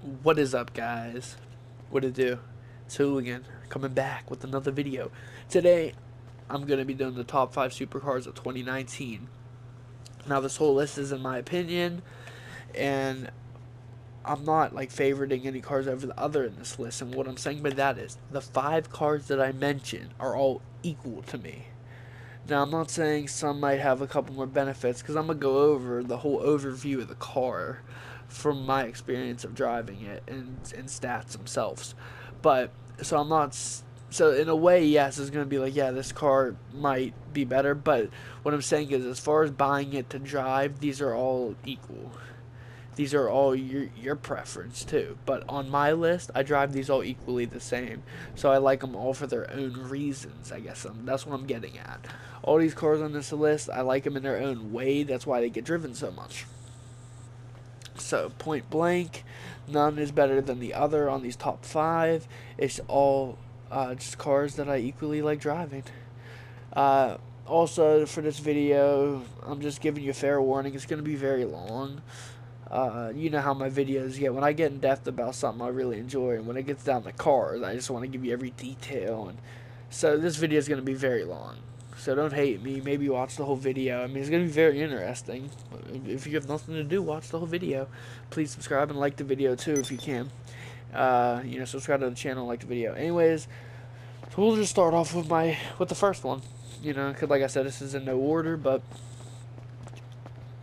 What is up, guys? What it do? It's Hooligan coming back with another video. Today, I'm gonna be doing the top 5 supercars of 2019. Now, this whole list is in my opinion, and I'm not like favoriting any cars over the other in this list. And what I'm saying by that is the 5 cars that I mentioned are all equal to me. Now, I'm not saying some might have a couple more benefits because I'm going to go over the whole overview of the car from my experience of driving it and stats themselves. But, so I'm not. So, in a way, yes, it's going to be like, yeah, this car might be better. But what I'm saying is, as far as buying it to drive, these are all equal. These are all your preference too. But on my list, I drive these all equally the same. So I like them all for their own reasons. I guess that's what I'm getting at. All these cars on this list, I like them in their own way. That's why they get driven so much. So point blank, none is better than the other on these top 5. It's all just cars that I equally like driving. Also, for this video, I'm just giving you a fair warning. It's going to be very long. You know how my videos get. When I get in depth about something I really enjoy, and when it gets down to cars, I just want to give you every detail. And so this video is going to be very long. So don't hate me. Maybe watch the whole video. I mean, it's going to be very interesting. If you have nothing to do, watch the whole video. Please subscribe and like the video too if you can. Subscribe to the channel and like the video. Anyways, so we'll just start off with the first one. Because like I said, this is in no order, but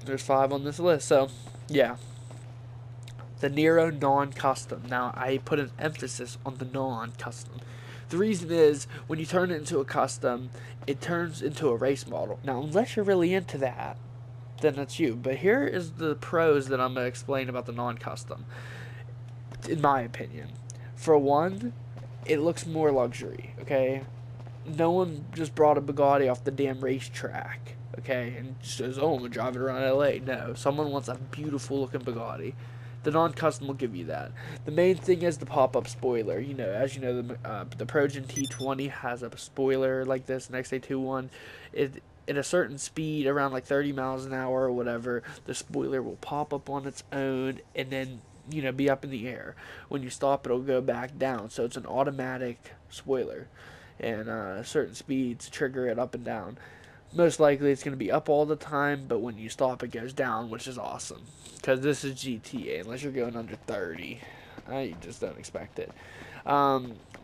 there's 5 on this list. So yeah, the Nero non-custom. Now, I put an emphasis on the non-custom. The reason is, when you turn it into a custom, it turns into a race model. Now, unless you're really into that, then that's you. But here is the pros that I'm going to explain about the non-custom, in my opinion. For one, it looks more luxury, okay? No one just brought a Bugatti off the damn racetrack, okay, and says, oh, I'm going to drive it around LA. No, someone wants a beautiful looking Bugatti. The non-custom will give you that. The main thing is the pop-up spoiler. As you know, the Progen T20 has a spoiler like this, an XA21. At a certain speed, around like 30 miles an hour or whatever, the spoiler will pop up on its own and then, be up in the air. When you stop, it'll go back down. So it's an automatic spoiler. And certain speeds trigger it up and down. Most likely it's going to be up all the time, but when you stop it goes down, which is awesome. Because this is GTA, unless you're going under 30. You just don't expect it.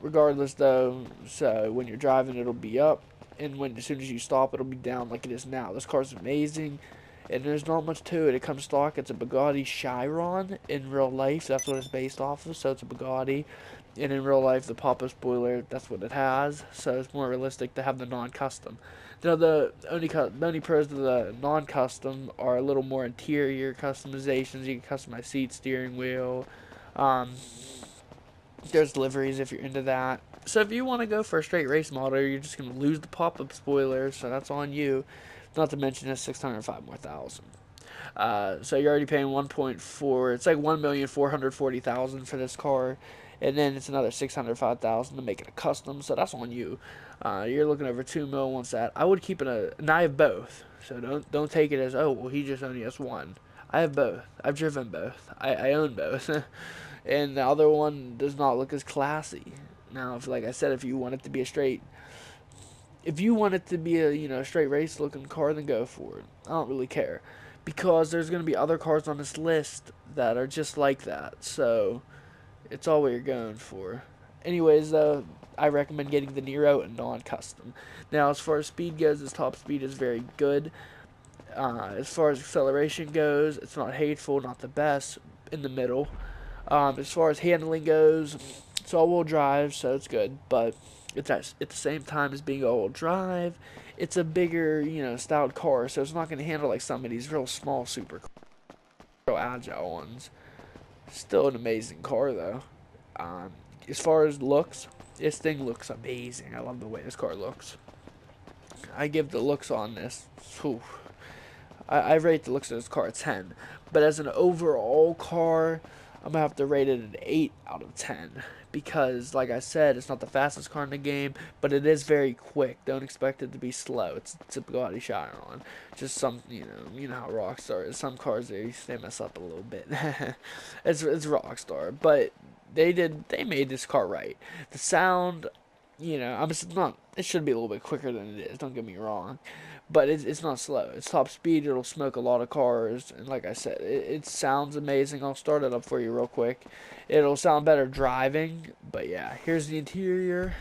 Regardless though, so when you're driving it'll be up, and as soon as you stop it'll be down like it is now. This car's amazing, and there's not much to it. It comes stock. It's a Bugatti Chiron in real life. That's what it's based off of, so it's a Bugatti. And in real life, the pop-up spoiler, that's what it has, so it's more realistic to have the non-custom. Now, the only pros to the non-custom are a little more interior customizations. You can customize seats, steering wheel. Um, there's liveries if you're into that. So if you want to go for a straight race model, you're just going to lose the pop-up spoiler, so that's on you. Not to mention it's 605 more thousand. So you're already paying 1.4. It's like 1,440,000 for this car, and then it's another 605,000 to make it a custom. So that's on you. You're looking over 2 mil once that. I would keep it and I have both. So don't take it as, oh well, he just only has one. I have both. I've driven both. I own both, and the other one does not look as classy. Now, if like I said, if you want it to be a straight if you want it to be a straight race looking car, then go for it. I don't really care, because there's going to be other cars on this list that are just like that. So it's all what you're going for. Anyways, though, I recommend getting the Nero and non-custom. Now, as far as speed goes, this top speed is very good. As far as acceleration goes, it's not hateful, not the best, in the middle. As far as handling goes, it's all-wheel drive, so it's good, but it's at the same time as being all-wheel drive, it's a bigger, styled car, so it's not going to handle like some of these real small super real agile ones. Still an amazing car, though. As far as looks, this thing looks amazing. I love the way this car looks. I give the looks on this, whew, I rate the looks of this car a 10. But as an overall car, I'm gonna have to rate it an 8 out of 10 because, like I said, it's not the fastest car in the game, but it is very quick. Don't expect it to be slow. It's a Bugatti Chiron. Just some, you know how Rockstar is. Some cars they mess up a little bit. It's Rockstar, but they made this car right. The sound, I'm just not. It should be a little bit quicker than it is. Don't get me wrong, but it's not slow. It's top speed. It'll smoke a lot of cars, and like I said, it sounds amazing. I'll start it up for you real quick. It'll sound better driving, but yeah. Here's the interior.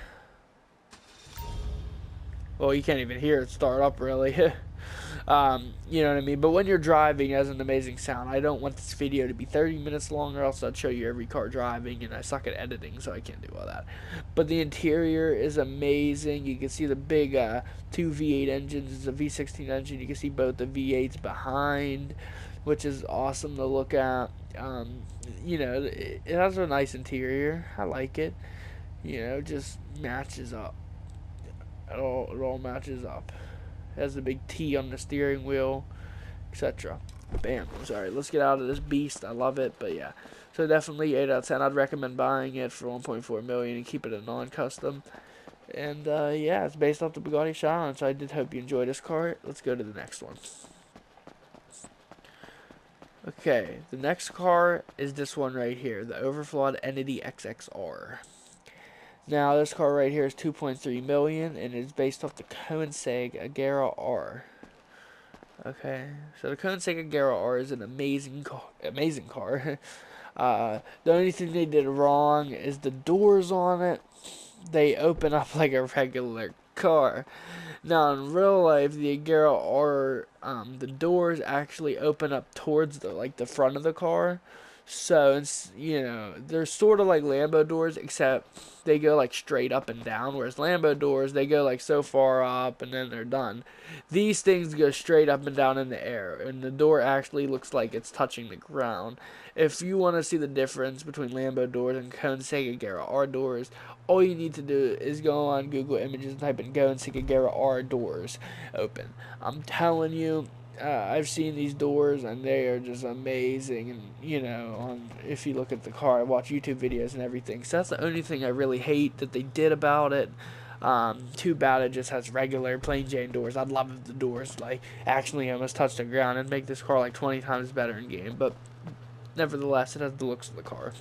Well, you can't even hear it start up really. You know what I mean? But when you're driving, it has an amazing sound. I don't want this video to be 30 minutes long, or else I'd show you every car driving, and I suck at editing, so I can't do all that. But the interior is amazing. You can see the big two V8 engines. It's a V16 engine. You can see both the V8s behind, which is awesome to look at. It has a nice interior. I like it. Just matches up. It all matches up. It has a big T on the steering wheel, etc. Bam. Sorry, let's get out of this beast. I love it, but yeah. So definitely 8 out of 10. I'd recommend buying it for 1.4 million and keep it a non-custom. And yeah, it's based off the Bugatti Chiron. So I did hope you enjoyed this car. Let's go to the next one. Okay, the next car is this one right here, the overflawed Entity XXR. Now, this car right here is 2.3 million, and it's based off the Koenigsegg Agera R. Okay, so the Koenigsegg Agera R is an amazing car. The only thing they did wrong is the doors on it. They open up like a regular car. Now, in real life, the Agera R, the doors actually open up towards the front of the car. So it's, they're sort of like Lambo doors, except they go like straight up and down, whereas Lambo doors, they go like so far up and then they're done. These things go straight up and down in the air, and the door actually looks like it's touching the ground. If you want to see the difference between Lambo doors and Koenigsegg Agera R doors, all you need to do is go on Google Images and type in Koenigsegg Agera R doors open. I'm telling you, I've seen these doors and they are just amazing, and if you look at the car, I watch YouTube videos and everything, so that's the only thing I really hate that they did about it. Too bad it just has regular plain Jane doors. I'd love if the doors actually almost touch the ground and make this car like 20 times better in game, but nevertheless it has the looks of the car.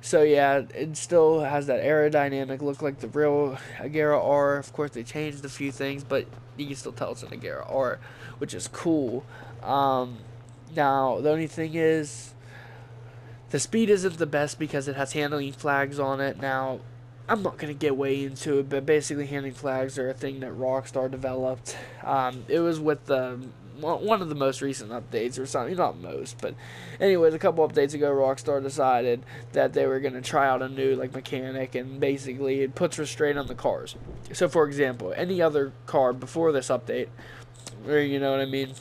So yeah, it still has that aerodynamic look like the real Agera R. Of course, they changed a few things, but you can still tell it's an Agera R, which is cool. Now, the only thing is, the speed isn't the best because it has handling flags on it. Now, I'm not going to get way into it, but basically handling flags are a thing that Rockstar developed. It was with one of the most recent updates, or something, not most, but anyways, a couple updates ago, Rockstar decided that they were going to try out a new mechanic, and basically it puts restraint on the cars. So for example, any other car before this update, or you know what I mean,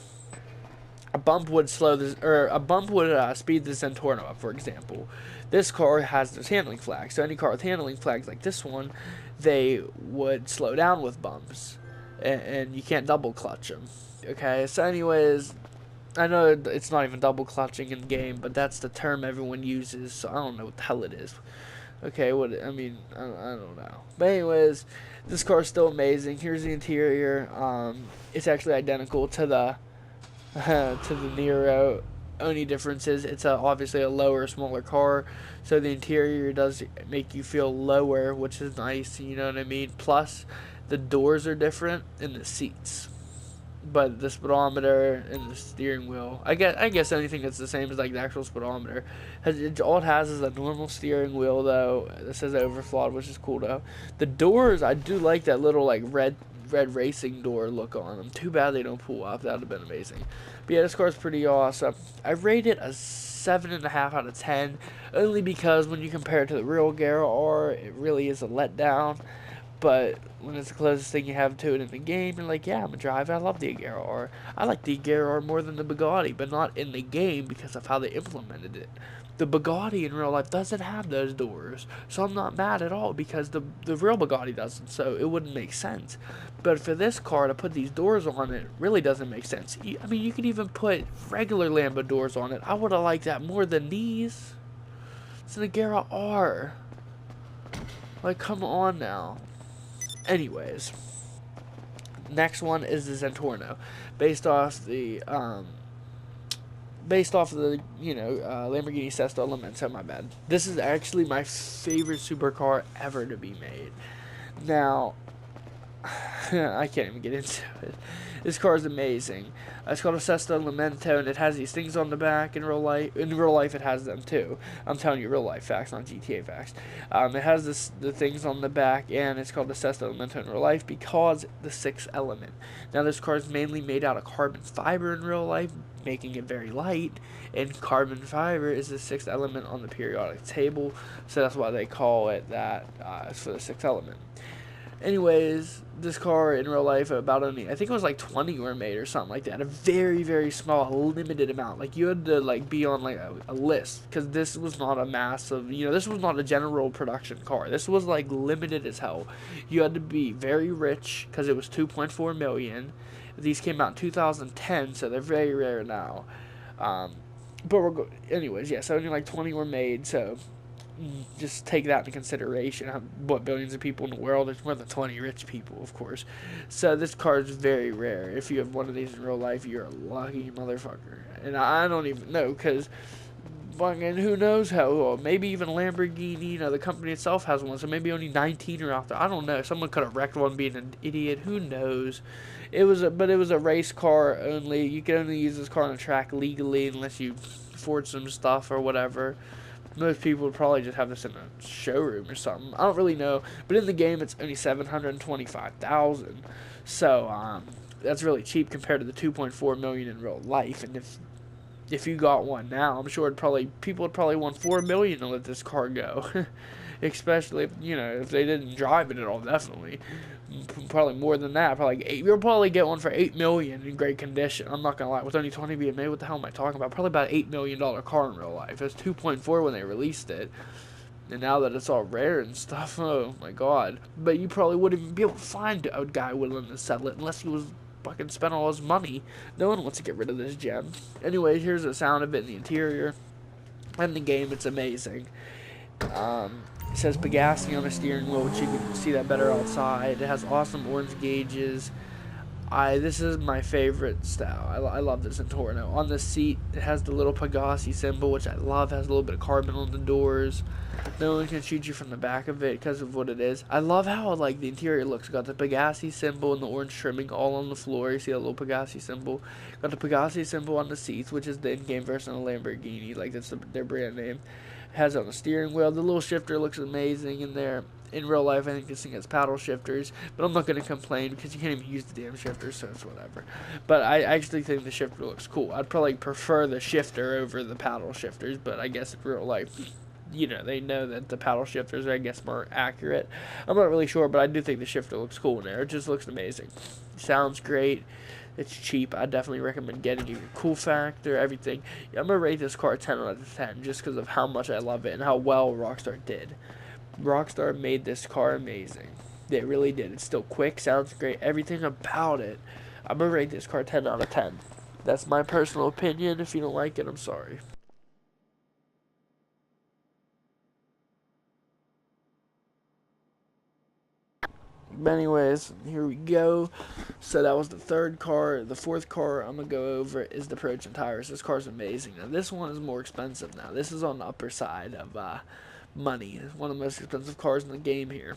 a bump would slow this, or a bump would speed the Centorno up, for example. This car has this handling flag, so any car with handling flags like this one, they would slow down with bumps, and you can't double clutch them. Okay, so anyways, I know it's not even double clutching in game, but that's the term everyone uses, so I don't know what the hell it is. Okay, I don't know. But anyways, this car is still amazing. Here's the interior. It's actually identical to the to the Nero. Only difference is it's obviously a lower, smaller car, so the interior does make you feel lower, which is nice, you know what I mean? Plus, the doors are different and the seats. But the speedometer and the steering wheel, I guess anything that's the same as the actual speedometer. All it has is a normal steering wheel, though. This says overflawed, which is cool though. The doors, I do like that little red racing door look on them. Too bad they don't pull up. That would have been amazing. But yeah, this car's pretty awesome. I rate it a 7.5 out of 10, only because when you compare it to the real Agera R, it really is a letdown. But when it's the closest thing you have to it in the game, you're like, yeah, I'm gonna drive it. I love the Agera R. I like the Agera R more than the Bugatti, but not in the game because of how they implemented it. The Bugatti in real life doesn't have those doors, so I'm not mad at all because the real Bugatti doesn't, so it wouldn't make sense. But for this car to put these doors on it really doesn't make sense. I mean, you could even put regular Lambo doors on it. I would have liked that more than these. It's an Agera R. Like, come on now. Anyways, next one is the Zentorno, based off the Lamborghini Sesto Elemento. My bad. This is actually my favorite supercar ever to be made. Now, I can't even get into it. This car is amazing. It's called a Sesto Elemento, and it has these things on the back in real life. In real life, it has them too. I'm telling you real life facts, not GTA facts. It has the things on the back, and it's called the Sesto Elemento in real life because the sixth element. Now, this car is mainly made out of carbon fiber in real life, making it very light, and carbon fiber is the sixth element on the periodic table, so that's why they call it that. It's for the sixth element. Anyways, this car in real life, about only, I think it was like 20 were made or something like that. A very, very small, limited amount. Like, you had to, like, be on, like, a list. Because this was not a massive, this was not a general production car. This was, like, limited as hell. You had to be very rich, because it was 2.4 million. These came out in 2010, so they're very rare now. Anyways, yeah, so only, like, 20 were made, so just take that into consideration. What, billions of people in the world? There's more than 20 rich people, of course. So this car is very rare. If you have one of these in real life, you're a lucky motherfucker. And I don't even know, because fucking who knows how, maybe even Lamborghini, the company itself has one, so maybe only 19 are out there. I don't know. Someone could have wrecked one being an idiot. Who knows? But it was a race car only. You can only use this car on a track legally unless you forge some stuff or whatever. Most people would probably just have this in a showroom or something. I don't really know. But in the game, it's only $725,000. So, that's really cheap compared to the $2.4 million in real life. And if you got one now, I'm sure people would probably want $4 million to let this car go. Especially if they didn't drive it at all, definitely. Probably more than that. Probably like you'll probably get one for $8 million in great condition. I'm not gonna lie. With only 20 being made, what the hell am I talking about? Probably about $8 million car in real life. It was 2.4 when they released it, and now that it's all rare and stuff, oh my god. But you probably wouldn't even be able to find a guy willing to sell it unless he was fucking spent all his money. No one wants to get rid of this gem. Anyways, here's the sound of it in the interior. In the game, it's amazing. It says Pegassi on the steering wheel, which you can see that better outside. It has awesome orange gauges. This is my favorite style. I love this Zentorno. On the seat, it has the little Pegassi symbol, which I love. It has a little bit of carbon on the doors. No one can shoot you from the back of it because of what it is. I love how the interior looks. Got the Pegassi symbol and the orange trimming all on the floor. You see a little Pegassi symbol. Got the Pegassi symbol on the seats, which is the in-game version of Lamborghini. That's their brand name. It has it on the steering wheel. The little shifter looks amazing in there. In real life, I think this thing has paddle shifters, but I'm not going to complain because you can't even use the damn shifter, so it's whatever. But I actually think the shifter looks cool. I'd probably prefer the shifter over the paddle shifters, but I guess in real life, they know that the paddle shifters are, I guess, more accurate. I'm not really sure, but I do think the shifter looks cool in there. It just looks amazing. Sounds great. It's cheap. I definitely recommend getting it. Cool factor, everything. I'm going to rate this car a 10 out of 10 just because of how much I love it and how well Rockstar did. Rockstar made this car amazing. They really did. It's still quick, sounds great, everything about it. I'm going to rate this car 10 out of 10. That's my personal opinion. If you don't like it, I'm sorry. But anyways, here we go. So that was the third car. The fourth car I'm going to go over is the Proton Tires. This car's amazing. Now, this one is more expensive now. This is on the upper side of money. It's one of the most expensive cars in the game here.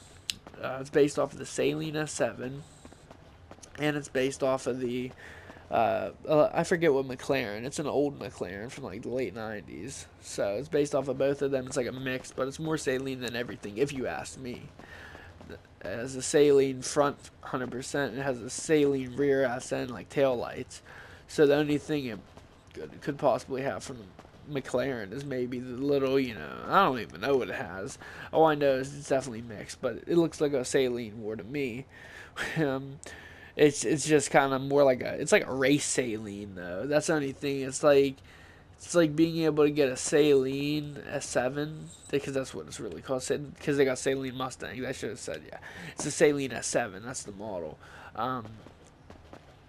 It's based off of the Saleen S7, and it's based off of the I forget what McLaren. It's an old McLaren from the late 90s. So it's based off of both of them. It's like a mix, but it's more Saleen than everything, if you ask me. It has a Saleen front 100%, and it has a Saleen rear ass end, tail lights. So the only thing it could possibly have from McLaren is maybe the little, I don't even know what it has. All I know is it's definitely mixed, but it looks like a saline war to me. um, it's just kind of more like it's like a race saline though. That's the only thing. It's like being able to get a saline S7 because that's what it's really called. Because they got saline Mustangs. I should have said yeah. It's a saline S7. That's the model. Um,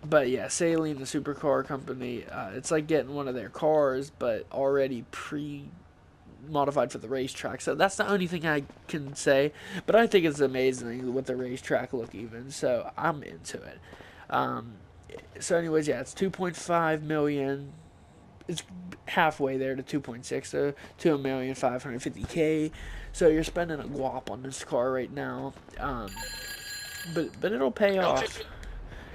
but yeah, Saline, the supercar company, it's like getting one of their cars, but already modified for the racetrack. So that's the only thing I can say. But I think it's amazing with the racetrack look, even. So I'm into it. Um, so, anyways, yeah, it's 2.5 million. It's halfway there to 2.6, so 2,550,000. So you're spending a guap on this car right now. But it'll pay off.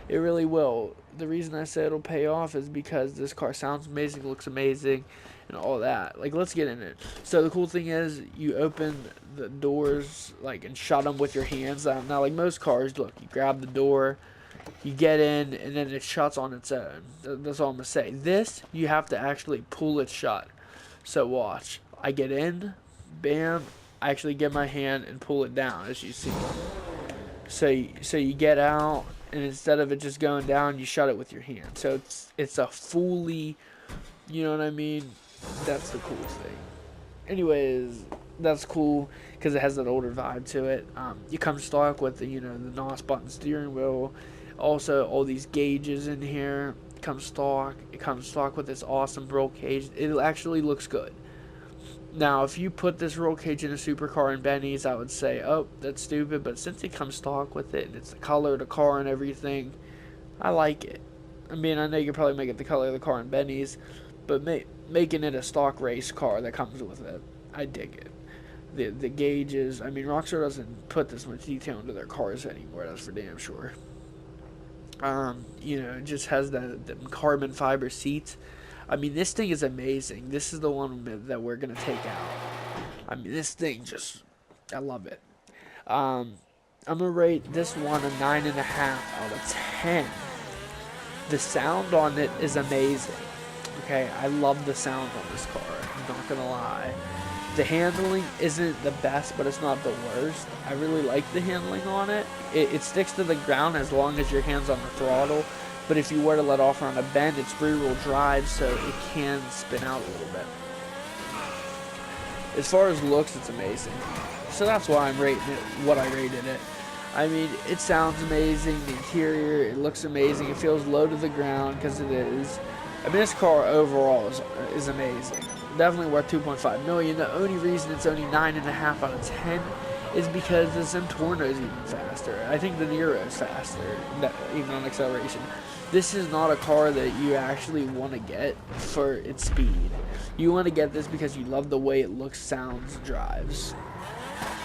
It really will. The reason I say it'll pay off is because this car sounds amazing, looks amazing, and all that. Like, let's get in it. So the cool thing is, you open the doors, like, and shut them with your hands. Now, like most cars, look, you grab the door, you get in, and then it shuts on its own. That's all I'm gonna say. This, you have to actually pull it shut. So watch. I get in, bam. I actually get my hand and pull it down, as you see. So you get out, and instead of it just going down, you shut it with your hand. So it's a fully, you know what I mean? That's the cool thing. Anyways, that's cool because it has that older vibe to it. You come stock with the NOS button steering wheel. Also, all these gauges in here come stock. It comes stock with this awesome roll cage. It actually looks good. Now, if you put this roll cage in a supercar in Benny's, I would say, oh, that's stupid. But since it comes stock with it, and it's the color of the car and everything, I like it. I mean, I know you could probably make it the color of the car in Benny's, but making it a stock race car that comes with it, I dig it. The gauges, I mean, Rockstar doesn't put this much detail into their cars anymore, that's for damn sure. It just has the carbon fiber seats. I mean, this thing is amazing. This is the one that we're going to take out. I mean, this thing I love it. I'm going to rate this one a 9.5 out of 10. The sound on it is amazing. Okay, I love the sound on this car. I'm not going to lie. The handling isn't the best, but it's not the worst. I really like the handling on it. It sticks to the ground as long as your hand's on the throttle. But if you were to let off on a bend, it's rear-wheel drive, so it can spin out a little bit. As far as looks, it's amazing. So that's why I'm rating it what I rated it. I mean, it sounds amazing. The interior, it looks amazing. It feels low to the ground because it is. I mean, this car overall is amazing. Definitely worth 2.5 million. The only reason it's only 9.5 out of 10 is because the Centorno is even faster. I think the Nero is faster, even on acceleration. This is not a car that you actually want to get for its speed. You want to get this because you love the way it looks, sounds, drives.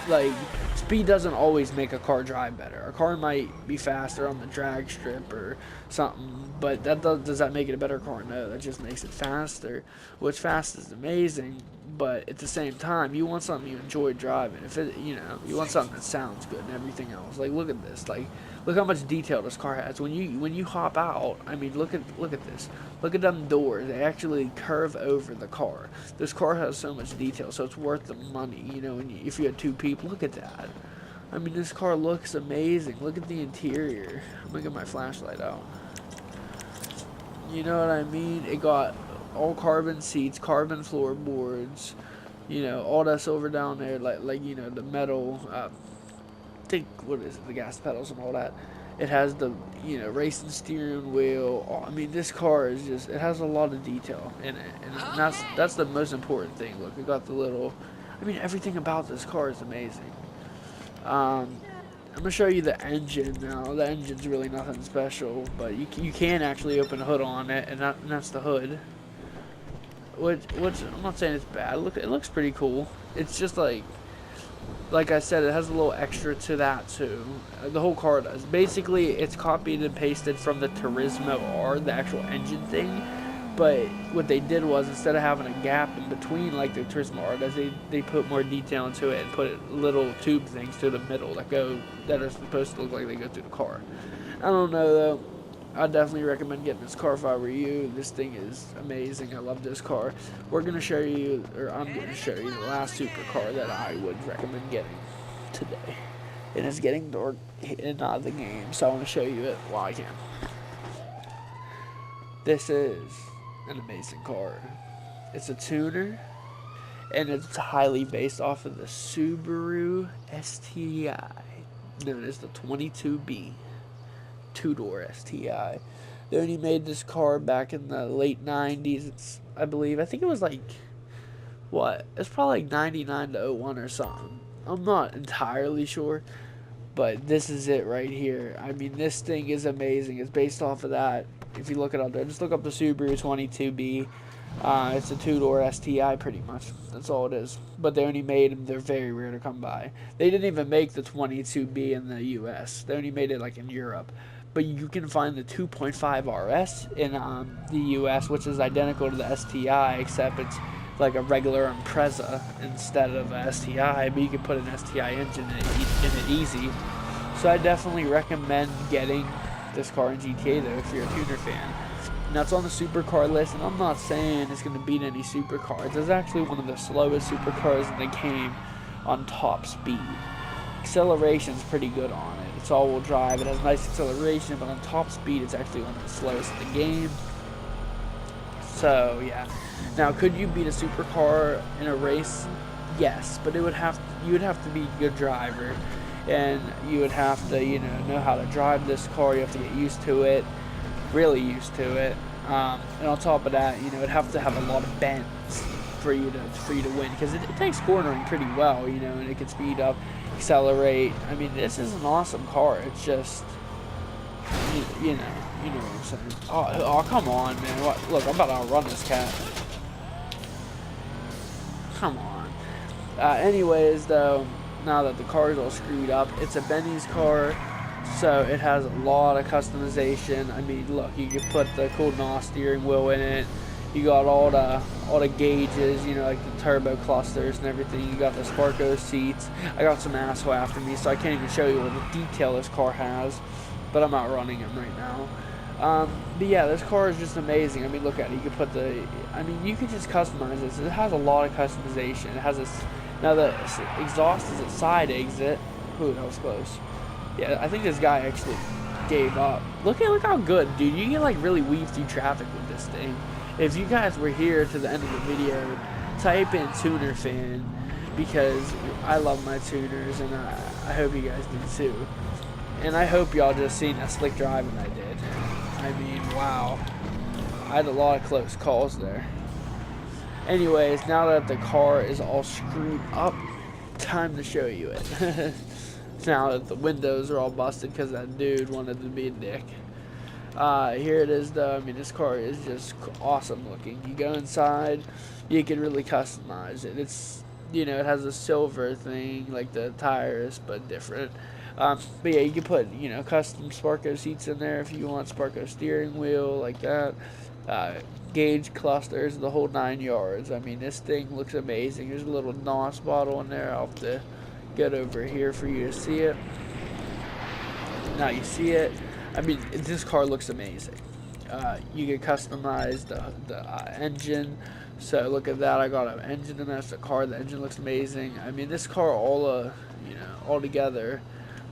Like, speed doesn't always make a car drive better. A car might be faster on the drag strip or something, but does that make it a better car? No, that just makes it faster. What's fast is amazing, but at the same time, you want something you enjoy driving. If it, you want something that sounds good and everything else. Like, look at this. Like, look how much detail this car has. When you hop out, I mean, look at this. Look at them doors. They actually curve over the car. This car has so much detail, so it's worth the money. If you had two people, look at that. I mean, this car looks amazing. Look at the interior. I'm gonna get my flashlight out. You know what I mean? It got all carbon seats, carbon floorboards. All that silver down there, like the metal. What is it? The gas pedals and all that. It has the racing steering wheel. Oh, I mean, this car is it has a lot of detail in it, and that's the most important thing. Look, it got the little. I mean, everything about this car is amazing. I'm gonna show you the engine now. The engine's really nothing special, but you can actually open the hood on it, and that's the hood. Which I'm not saying it's bad. It looks pretty cool. It's just like I said, it has a little extra to that too. The whole car does. Basically, it's copied and pasted from the Turismo R, the actual engine thing. But what they did was, instead of having a gap in between like the Turismo R does, they put more detail into it and put little tube things to the middle that are supposed to look like they go through the car. I don't know though. I definitely recommend getting this car if I were you. This thing is amazing. I love this car. We're going to show you, or I'm going to show you the last supercar that I would recommend getting today. And it's getting dark and not the game, so I want to show you it while I can. This is an amazing car. It's a tuner, and it's highly based off of the Subaru STI, known as the 22B. Two-door STI. They only made this car back in the late 90s, I think it was like, it's probably like 99 to 01 or something. I'm not entirely sure, but this is it right here. I mean, this thing is amazing. It's based off of that. If you look it up there, just look up the Subaru 22B. It's a two-door STI pretty much. That's all it is. But they only made them. They're very rare to come by. They didn't even make the 22B in the US. They only made it like in Europe. But you can find the 2.5 RS in the US, which is identical to the STI, except it's like a regular Impreza instead of a STI. But you can put an STI engine in it easy. So I definitely recommend getting this car in GTA though if you're a tuner fan. Now it's on the supercar list, and I'm not saying it's going to beat any supercars. It's actually one of the slowest supercars in the game on top speed. Acceleration's pretty good on it. It's all-wheel drive. It has nice acceleration, but on top speed, it's actually one of the slowest in the game. So yeah. Now, could you beat a supercar in a race? Yes, but you would have to be a good driver, and you would have to know how to drive this car. You have to get used to it. Really used to it, and on top of that, it'd have to have a lot of bends for you to win, because it takes cornering pretty well, and it can speed up, accelerate. I mean, this is an awesome car. It's just, you know what I'm saying. Oh, come on, man. Look, I'm about to outrun this cat. Come on. Anyways, though, now that the car is all screwed up, it's a Benny's car. So it has a lot of customization. I mean, look, you can put the cool NOS steering wheel in it. You got all the gauges, like the turbo clusters and everything. You got the Sparko seats. I got some asshole after me, so I can't even show you what the detail this car has. But I'm out running him right now. But yeah, this car is just amazing. I mean, look at it. You can put you can just customize this. It has a lot of customization. It has now the exhaust is a side exit. Ooh, that was close. Yeah, I think this guy actually gave up. Look how good, dude. You can like really weave through traffic with this thing. If you guys were here to the end of the video, type in tuner fan, because I love my tuners, and I hope you guys do too. And I hope y'all just seen that slick driving I did. I mean, wow. I had a lot of close calls there. Anyways, now that the car is all screwed up, time to show you it. Now that the windows are all busted because that dude wanted to be a dick. Here it is though. I mean, this car is just awesome looking. You go inside, you can really customize it. It's, it has a silver thing like the tires, but different. But yeah, you can put, custom Sparko seats in there if you want, Sparko steering wheel like that. Gauge clusters, the whole 9 yards. I mean, this thing looks amazing. There's a little NOS bottle in there. I'll have to get over here for you to see it. Now you see it. I mean, this car looks amazing. You can customize the engine. So look at that. I got an engine in the car. The engine looks amazing. I mean, this car all together.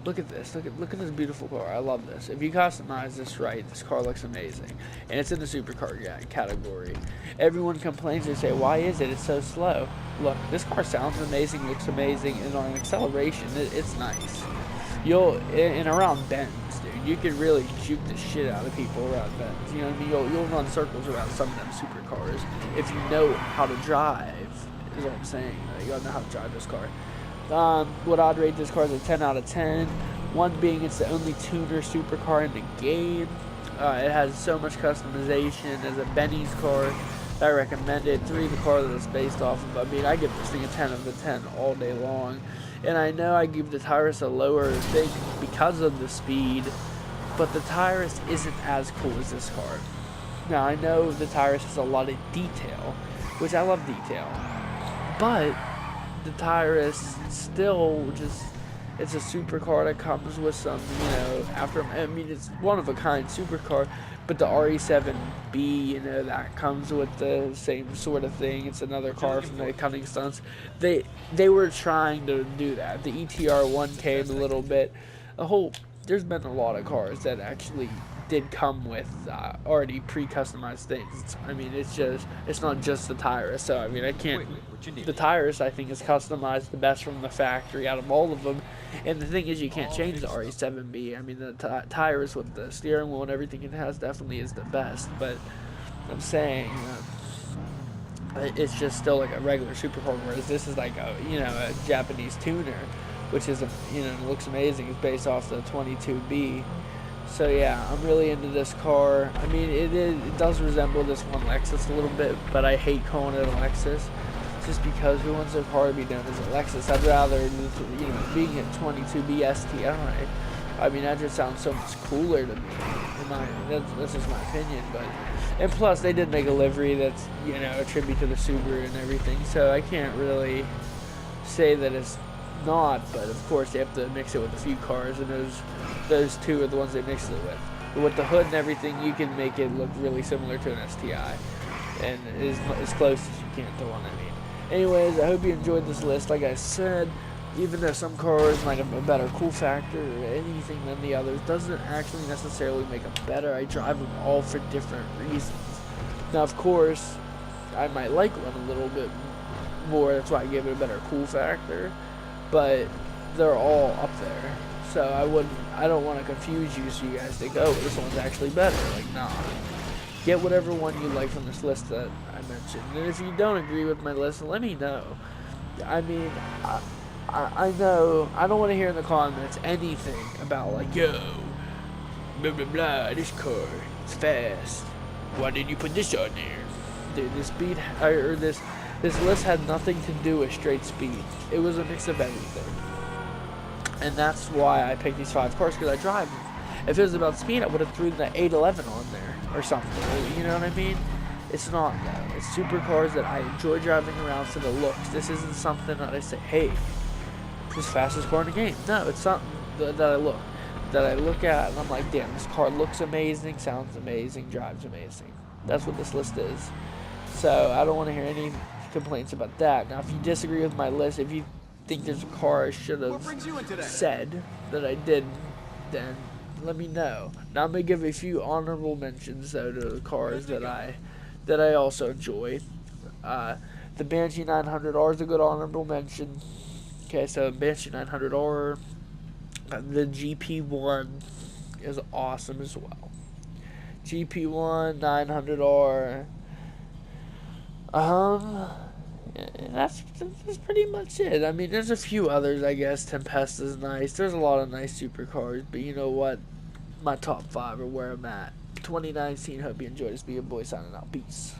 Look at this. Look at this beautiful car. I love this. If you customize this right, this car looks amazing. And it's in the supercar category. Everyone complains. They say, why is it? It's so slow. Look, this car sounds amazing, looks amazing, and on acceleration, it's nice. And around bends, dude, you can really juke the shit out of people around bends. You know what I mean? You'll run circles around some of them supercars if you know how to drive, is what I'm saying. You gotta know how to drive this car. What I'd rate this car is a 10 out of 10. One being it's the only tuner supercar in the game. It has so much customization as a Benny's car. I recommend it. 3, the car that it's based off of. I mean, I give this thing a 10 out of 10 all day long. And I know I give the Tyrus a lower thing because of the speed, but the Tyrus isn't as cool as this car. Now, I know the Tyrus has a lot of detail, which I love detail, but the Tyrus still It's a supercar that comes with some, you know, after, I mean, it's one of a kind supercar, but the RE7B, you know, that comes with the same sort of thing. It's another car from the Cunning Stunts. They were trying to do that. The ETR1 came a little bit. There's been a lot of cars that actually did come with already pre-customized things. I mean, it's not just the Tyrus. So I mean, I can't. The Tyrus, I think, is customized the best from the factory out of all of them. And the thing is, you can't change the RE7B. I mean, the Tyrus with the steering wheel and everything it has definitely is the best. But I'm saying it's just still like a regular supercar, whereas this is like a, you know, a Japanese tuner, which is, you know, looks amazing. It's based off the 22B. So yeah, I'm really into this car. I mean, it does resemble this one Lexus a little bit, but I hate calling it a Lexus, just because who wants their car to be known as a Lexus? I'd rather, you know, being a 22B STI. I mean, that just sounds so much cooler to me. That's just my opinion. But and plus, they did make a livery that's, you know, a tribute to the Subaru and everything. So I can't really say that it's not. But of course, they have to mix it with a few cars, and those two are the ones they mixed it with. But with the hood and everything, you can make it look really similar to an STI, and as close as you can to one. I mean. Anyways, I hope you enjoyed this list. Like I said, even though some cars might have a better cool factor or anything than the others, doesn't actually necessarily make them better. I drive them all for different reasons. Now, of course, I might like one a little bit more. That's why I give it a better cool factor. But they're all up there. So I don't want to confuse you so you guys think, oh, this one's actually better. Like, nah. Get whatever one you like from this list that I mentioned. And if you don't agree with my list, let me know. I mean, I know, I don't want to hear in the comments anything about like, yo, blah blah blah, this car, it's fast. Why did you put this on there? Dude, this list had nothing to do with straight speed. It was a mix of everything. And that's why I picked these 5 cars, because I drive them. If it was about speed, I would have threw the 811 on there or something. You know what I mean? It's not, though. It's supercars that I enjoy driving around for the looks. This isn't something that I say, hey, this is the fastest car in the game. No, it's something that I look at and I'm like, damn, this car looks amazing, sounds amazing, drives amazing. That's what this list is. So I don't want to hear any complaints about that. Now, if you disagree with my list, if you think there's a car I should have said that I didn't, then let me know. Now I'm gonna give a few honorable mentions though to the cars that I also enjoy. The Banshee 900R is a good honorable mention. Okay, so Banshee 900R, the GP1 is awesome as well. GP1 900R. That's pretty much it. I mean, there's a few others, I guess. Tempesta's nice. There's a lot of nice supercars, but you know what? My top 5 are where I'm at. 2019. Hope you enjoyed this. Be a boy signing out. Peace.